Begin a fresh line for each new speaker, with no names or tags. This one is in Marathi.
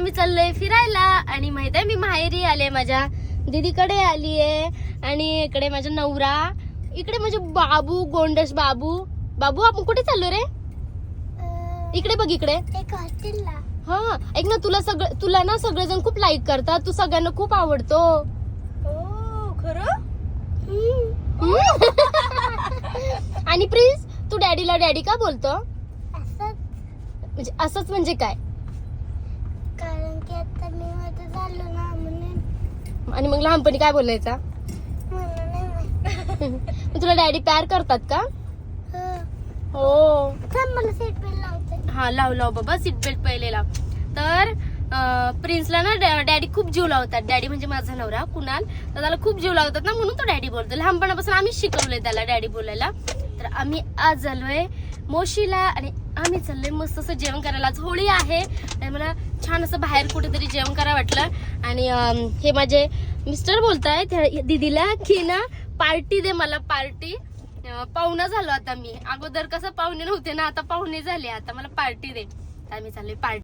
आम्ही चाललोय फिरायला आणि माहित आहे मी माहेरी आले, माझ्या दीदीकडे आलीये आणि इकडे माझा नवरा, इकडे माझे बाबू, गोंडस बाबू. बाबू आपण कुठे चाललो रे? इकडे बघ, इकडे. हा ऐक ना, तुला ना सगळेजण खूप लाईक करतात, तू सगळ्यांना खूप आवडतो.
खरं?
आणि प्रिन्स, तू डॅडीला डॅडी का बोलतो? म्हणजे असंच म्हणजे काय?
कारण की आता मी मध्ये झालो ना म्हणून.
आणि मग लहानपणी काय बोलायचा?
मला नाही माहित.
मग तुला डॅडी प्यार करतात का? हो.
थांब, मला सीट बेल्ट लावते.
हा लाव बाबा सीट बेल्ट पहिले लाव. तर प्रिन्सला ना डॅडी खूप जीव लावतात. डॅडी म्हणजे माझा नवरा कुणाल, तर त्याला खूप जीव लावतात ना, म्हणून तो डॅडी बोलतो. लहानपणापासून आम्ही शिकवलंय त्याला डॅडी बोलायला. तर आम्ही आज आलोय मोशीला आणि आम्ही चाललोय मस्त असं जेवण करायला. आज होळी आहे आणि मला छान असं बाहेर कुठेतरी जेवण करायला वाटलं. आणि हे माझे मिस्टर बोलतायत दीदीला की ना पार्टी दे मला, पार्टी. पाहुणा झालो आता मी. अगोदर कसं पाहुणे नव्हते ना, आता पाहुणे झाले, आता मला पार्टी दे. आम्ही चाललोय पार्टी.